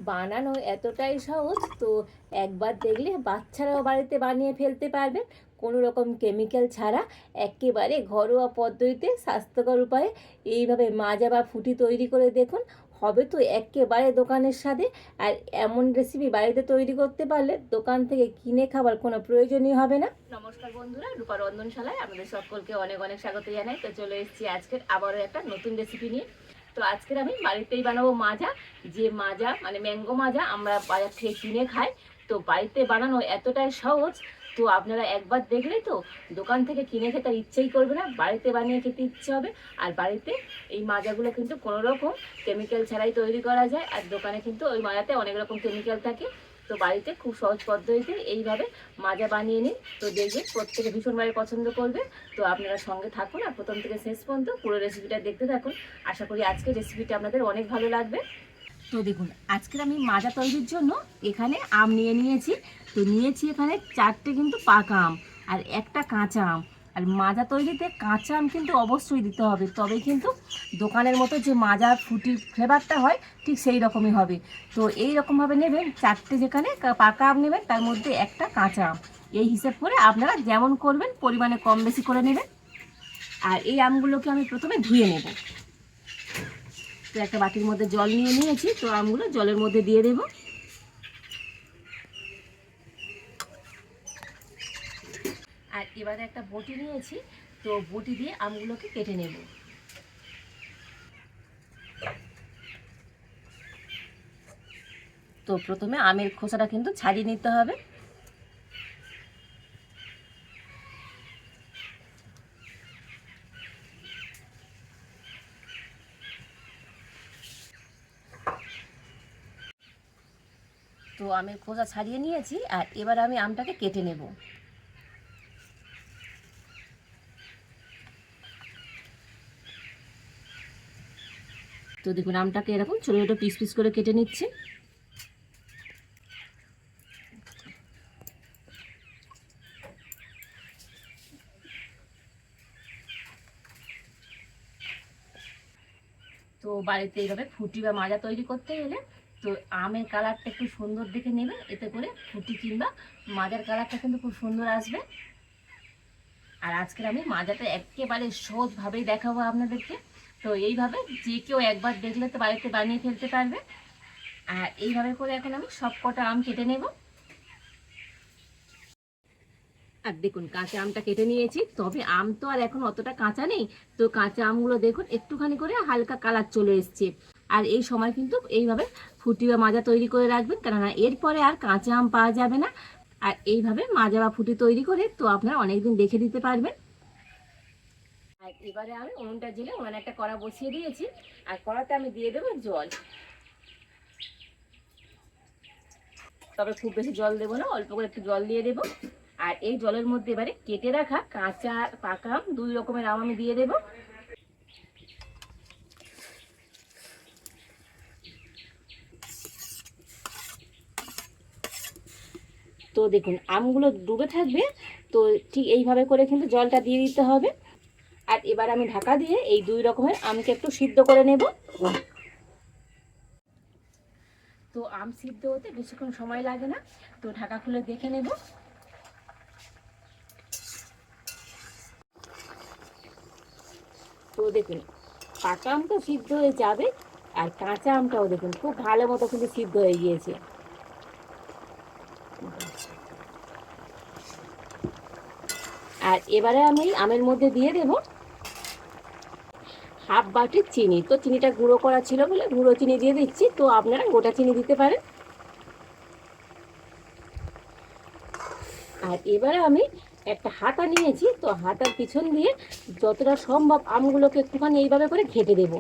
বানানো এতটাই সহজ, তো একবার দেখলে বাচ্চারাও বাড়িতে বানিয়ে ফেলতে পারবেন কোনো রকম কেমিক্যাল ছাড়া, একেবারে ঘরোয়া পদ্ধতিতে স্বাস্থ্যকর উপায়ে। এইভাবে মাজা বা ফুটি তৈরি করে দেখুন, হবে তো একেবারে দোকানের স্বাদে। আর এমন রেসিপি বাড়িতে তৈরি করতে পারলে দোকান থেকে কিনে খাবার কোনো প্রয়োজনই হবে না। নমস্কার বন্ধুরা, রূপা রন্ধনশালায় আপনাদের সকলকে অনেক অনেক স্বাগত জানাই। তো চলে এসেছি আজকের আবারও একটা নতুন রেসিপি নিয়ে। তো আজকের আমি বাড়িতেই বানাবো মাজা। যে মাজা মানে ম্যাঙ্গো মাজা আমরা বাজার থেকে কিনে খাই, তো বাড়িতে বানানো এতটাই সহজ, তো আপনারা একবার দেখলে তো দোকান থেকে কিনে খেতে ইচ্ছেই করবে না, বাড়িতে বানিয়ে খেতে ইচ্ছে হবে। আর বাড়িতে এই মাজাগুলো কিন্তু কোনো রকম কেমিক্যাল ছাড়াই তৈরি করা যায়, আর দোকানে কিন্তু ওই মাজাতে অনেক রকম কেমিক্যাল থাকে। তো বাড়িতে খুব সহজ পদ্ধতিতে এইভাবে মাজা বানিয়ে নিন, তো দেখবেন প্রত্যেকে ভীষণভাবে পছন্দ করবে। তো আপনারা সঙ্গে থাকুন আর প্রথম থেকে শেষ পর্যন্ত পুরো রেসিপিটা দেখতে থাকুন। আশা করি আজকের রেসিপিটা আপনাদের অনেক ভালো লাগবে। তো দেখুন, আজকের আমি মাজা তৈরির জন্য এখানে আম নিয়ে নিয়েছি। তো নিয়েছি এখানে 4টে কিন্তু পাকা আম আর একটা কাঁচা আম। আর মাজা তৈরিতে কাঁচা আম কিন্তু অবশ্যই দিতে হবে, তবে কিন্তু দোকানের মতো যে মাজার ফুটির ফ্লেভারটা হয় ঠিক সেই রকমই হবে। তো এই রকমভাবে নেবেন, 4টে যেখানে পাকা আম নেবেন তার মধ্যে একটা কাঁচা আম, এই হিসেব করে আপনারা যেমন করবেন পরিমাণে কম বেশি করে নেবেন। আর এই আমগুলোকে আমি প্রথমে ধুয়ে নেব। তো একটা বাটির মধ্যে জল নিয়ে নিয়েছি, তো আমগুলো জলের মধ্যে দিয়ে দেব। আর এবারে একটা বটি নিয়েছি, তো বটি দিয়ে আমগুলোকে কেটে নেব। তো প্রথমে আমের খোসাটা কিন্তু ছাড়িয়ে নিতে হবে। তো আমের খোসা ছাড়িয়ে নিয়েছি, আর এবার আমি আমটাকে কেটে নেব। তো দেখুন, আমটাকে এরকম ছোটো ছোটো পিস পিস করে কেটে নিচ্ছি। তো বাড়িতে এইভাবে ফুটি বা মাজা তৈরি করতে গেলে তো আমের কালারটা একটু সুন্দর দেখে নেবেন, এতে করে ফুটি কিংবা মাজার কালারটা কিন্তু খুব সুন্দর আসবে। আর আজকের আমি মাজাটা একেবারে সহজভাবেই দেখাবো আপনাদেরকে। তো এইভাবে যে কেউ একবার দেখলে তো বাড়িতে বানিয়ে ফেলতে পারবে। আর এইভাবে করে এখন আমি সব কটা আম কেটে নেব। আর দেখুন, কাঁচা আমটা কেটে নিয়েছি, তবে আম তো আর এখন অতটা কাঁচা নেই। তো কাঁচা আমগুলো দেখুন একটুখানি করে হালকা কালার চলে এসছে। আর এই সময় কিন্তু এইভাবে ফুটি বা মাজা তৈরি করে রাখবেন, কেননা এরপরে আর কাঁচা আম পাওয়া যাবে না। আর এইভাবে মাজা বা ফুটি তৈরি করে তো আপনারা অনেকদিন রেখে দিতে পারবেন। আর এবারে আমি উনুনটা জেলে উনানে একটা কড়া বসিয়ে দিয়েছি, আর কড়াতে আমি দিয়ে দেবো জল। তবে খুব বেশি জল দেবো না, অল্প করে একটু জল দিয়ে দেবো। আর এই জলের মধ্যে এবারে কেটে রাখা কাঁচা পাকা আম, 2 রকমের আম আমি দিয়ে দেবো। তো দেখুন, আমগুলো ডুবে থাকবে, তো ঠিক এইভাবে করে কিন্তু জলটা দিয়ে দিতে হবে। আর এবার আমি ঢাকা দিয়ে এই 2 রকমের আমকে একটু সিদ্ধ করে নেব। তো আম সিদ্ধ হতে বেশিক্ষণ সময় লাগে না, তো ঢাকা খুলে দেখে নেব। তো দেখুন, পাকা আম তো সিদ্ধ হয়ে যাবে, আর কাঁচা আমটাও দেখুন খুব ভালো মতো কিন্তু সিদ্ধ হয়ে গিয়েছে। আর এবারে আমি আমের মধ্যে দিয়ে দেব হাফ বাটি চিনি। তো চিনিটা গুঁড়ো করা ছিল বলে গুঁড়ো চিনি দিয়ে দিচ্ছি, তো আপনারা গোটা চিনি দিতে পারেন। আর এবারে আমি একটা হাতা নিয়েছি, তো হাতার পিছন দিয়ে যতটা সম্ভব আমগুলোকে একটুখানি এইভাবে করে ঘেঁটে দেবো।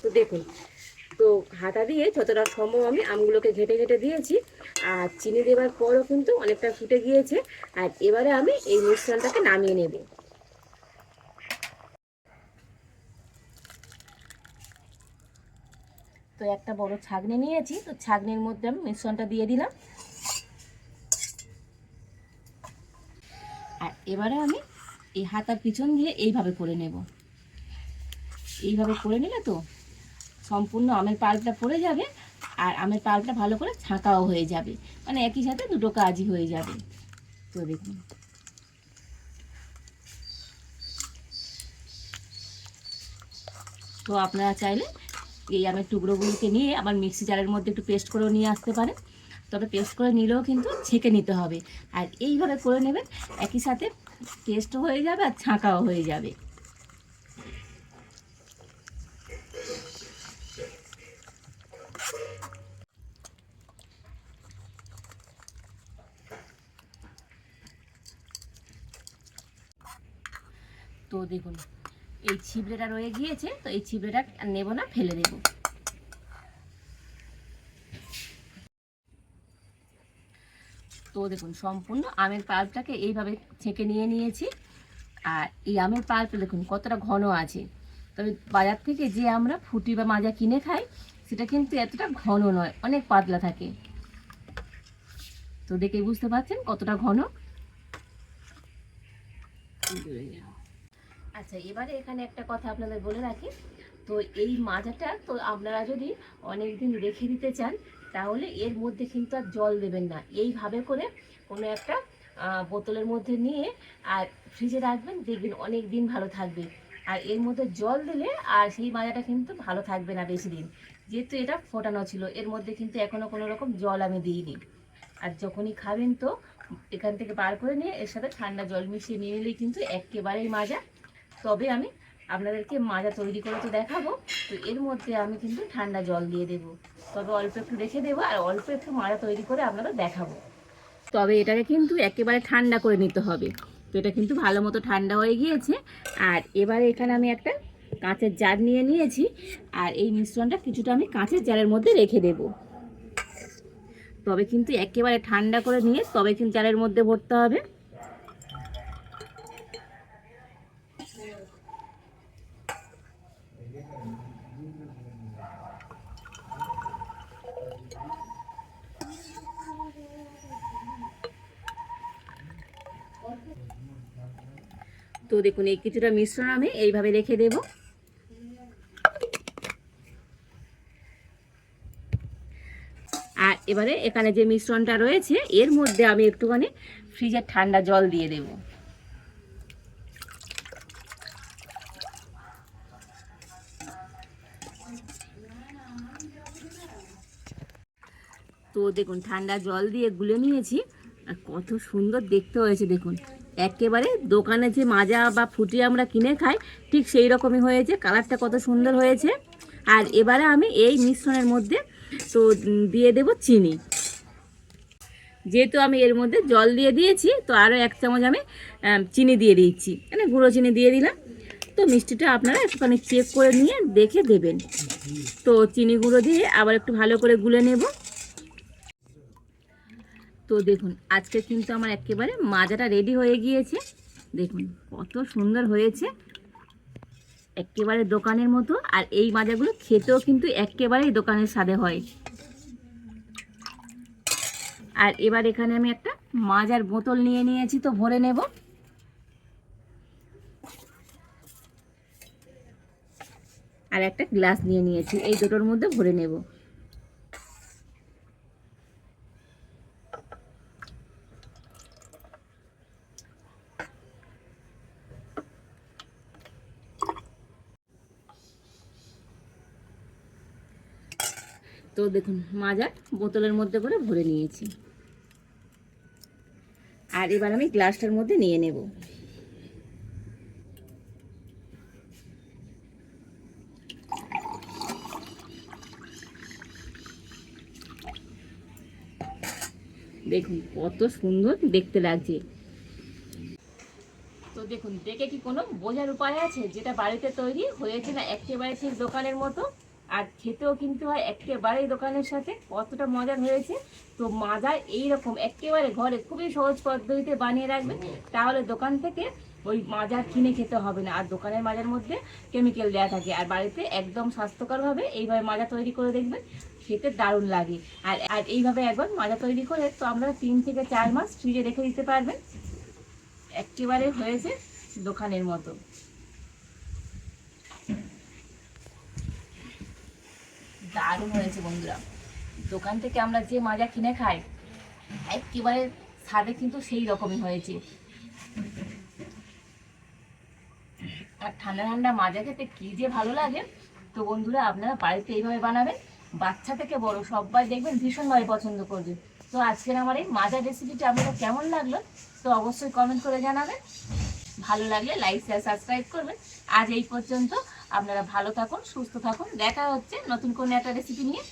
তো দেখুন, তো হাতা দিয়ে যতটা সম্ভব আমি আমগুলোকে ঘেঁটে ঘেঁটে দিয়েছি। আর চিনি দেওয়ার পরও কিন্তু অনেকটা ফুটে গিয়েছে। আর এবারে আমি এই মিশ্রণটাকে নামিয়ে নেব। তো একটা বড় ছাঁকনি নিয়েছি, তো ছাঁকনির মধ্যে আমি মিশ্রণটা দিয়ে দিলাম। আর এবারে আমি এই হাতার পিছন দিয়ে এইভাবে করে নেব। এইভাবে করে নিলে তো সম্পূর্ণ আমের পাল্পটা পড়ে যাবে, আর আমের পাল্পটা ভালো করে ছাঁকাও হয়ে যাবে, মানে একই সাথে দুটো কাজই হয়ে যাবে। তো দেখুন, তো আপনারা চাইলে এই আমের টুকরোগুলোকে নিয়ে আবার মিক্সি জারের মধ্যে একটু পেস্ট করেও নিয়ে আসতে পারেন, তবে পেস্ট করে নিলেও কিন্তু ছেঁকে নিতে হবে। আর এইভাবে করে নেবেন, একই সাথে পেস্টও হয়ে যাবে আর ছাঁকাও হয়ে যাবে। তো দেখুন, এই ছিবড়েটা রয়ে গিয়েছে, তো এই ছিবড়েটা নেব না, ফেলে দেব। তো দেখুন, সম্পূর্ণ আমের পাল্পটাকে এইভাবে ছেঁকে নিয়ে নিয়েছি। আর এই আমের পাল্প দেখুন কতটা ঘন আছে, তবে বাজার থেকে যে আমরা ফুটি বা মাজা কিনে খাই সেটা কিন্তু এতটা ঘন নয়, অনেক পাতলা থাকে। তো দেখে বুঝতে পারছেন কতটা ঘন। আচ্ছা, এবারে এখানে একটা কথা আপনাদের বলে রাখি, তো এই মাজাটা তো আপনারা যদি অনেক দিন রেখে দিতে চান তাহলে এর মধ্যে কিন্তু আর জল দেবেন না, এইভাবে করে কোনো একটা বোতলের মধ্যে নিয়ে আর ফ্রিজে রাখবেন, দেখবেন অনেক দিন ভালো থাকবে। আর এর মধ্যে জল দিলে আর সেই মাজাটা কিন্তু ভালো থাকবে না বেশি দিন, যেহেতু এটা ফোটানো ছিল, এর মধ্যে কিন্তু এখনও কোনো রকম জল আমি দিইনি। আর যখনই খাবেন তো এখান থেকে বার করে নিয়ে এর সাথে ঠান্ডা জল মিশিয়ে নিয়ে নিলেই কিন্তু একেবারেই মাজা। তবে আমি আপনাদেরকে মাজা তৈরি করে তো দেখাবো, তো এর মধ্যে আমি কিন্তু ঠান্ডা জল দিয়ে দেবো, তবে অল্প একটু রেখে দেবো আর অল্প একটু মাজা তৈরি করে আপনাদের দেখাবো। তবে এটাকে কিন্তু একেবারে ঠান্ডা করে নিতে হবে। তো এটা কিন্তু ভালো মতো ঠান্ডা হয়ে গিয়েছে। আর এবারে এখানে আমি একটা কাঁচের জার নিয়ে নিয়েছি, আর এই মিশ্রণটা কিছুটা আমি কাঁচের জারের মধ্যে রেখে দেব। তবে কিন্তু একেবারে ঠান্ডা করে নিয়ে তবে কিন্তু জারের মধ্যে ভরতে হবে। তো দেখুন, এই কিছুটা মিশ্রণ আমি এইভাবে রেখে দেব। আর এবারে এখানে যে মিশ্রণটা রয়েছে এর মধ্যে আমি একটুখানি ফ্রিজের ঠান্ডা জল দিয়ে দেব। তো দেখুন, ঠান্ডা জল দিয়ে গুলে নিয়েছি, আর কত সুন্দর দেখতে হয়েছে দেখুন, একেবারে দোকানে যে মাজা বা ফুটি আমরা কিনে খাই ঠিক সেই রকমই হয়েছে, কালারটা কত সুন্দর হয়েছে। আর এবারে আমি এই মিশ্রণের মধ্যে তো দিয়ে দেব চিনি। যেহেতু আমি এর মধ্যে জল দিয়ে দিয়েছি, তো আরও 1 চামচ আমি চিনি দিয়ে দিচ্ছি, মানে গুঁড়ো চিনি দিয়ে দিলাম। তো মিষ্টিটা আপনারা একটুখানি চেক করে নিয়ে দেখে দেবেন। তো চিনি গুঁড়ো দিয়ে আবার একটু ভালো করে গুলে নেব। তো দেখুন, আজকে কিন্তু আমার একেবারে মাজাটা রেডি হয়ে গিয়েছে, দেখুন কত সুন্দর হয়েছে, একেবারে দোকানের মতো। আর এই মাজাগুলো খেতেও কিন্তু একেবারেই দোকানের স্বাদে হয়। আর এবার এখানে আমি একটা মাজার বোতল নিয়ে নিয়েছি, তো ভরে নেব। আর একটা গ্লাস নিয়ে নিয়েছি, এই দুটোর মধ্যে ভরে নেব। তো দেখুন, মাজার বোতলের মধ্যে করে ভরে নিয়েছি। আর এবার আমি গ্লাসটার মধ্যে নিয়ে নেব। দেখুন কত সুন্দর দেখতে লাগছে। তো দেখুন, দেখে কি কোনো বোঝার উপায় আছে যেটা বাড়িতে তৈরি হয়েছে না একেবারে ঠিক দোকানের মতো, আর খেতেও কিন্তু হয় একেবারেই দোকানের সাথে, কতটা মজার হয়েছে। তো মাজা এইরকম একেবারে ঘরে খুবই সহজ পদ্ধতিতে বানিয়ে রাখবেন, তাহলে দোকান থেকে ওই মাজা কিনে খেতে হবে না। আর দোকানের মাজার মধ্যে কেমিক্যাল দেওয়া থাকে, আর বাড়িতে একদম স্বাস্থ্যকরভাবে এইভাবে মাজা তৈরি করে দেখবেন, খেতে দারুণ লাগে। আর আর এইভাবে একবার মাজা তৈরি করে তো আমরা 3 থেকে 4 মাস ফ্রিজে রেখে দিতে পারবেন, একেবারে হয়েছে দোকানের মতো। দারুণ হয়েছে বন্ধুরা। দোকান থেকে আমরা যে মাজা কিনে খাই একেবারে স্বাদে কিন্তু সেই রকমই হয়েছে। আর ঠান্ডা ঠান্ডা মাজা খেতে কি যে ভালো লাগে। তো বন্ধুরা আপনারা বাড়িতে এইভাবে বানাবেন, বাচ্চা থেকে বড় সবাই দেখবেন ভীষণভাবে পছন্দ করবে। তো আজকের আমার এই মাজা রেসিপিটা আপনাদের কেমন লাগলো তো অবশ্যই কমেন্ট করে জানাবেন। ভালো লাগলে লাইক শেয়ার সাবস্ক্রাইব করবেন। আজ এই পর্যন্ত, আপনারা ভালো থাকুন, সুস্থ থাকুন, দেখা হচ্ছে নতুন কোনো একটা রেসিপি নিয়ে।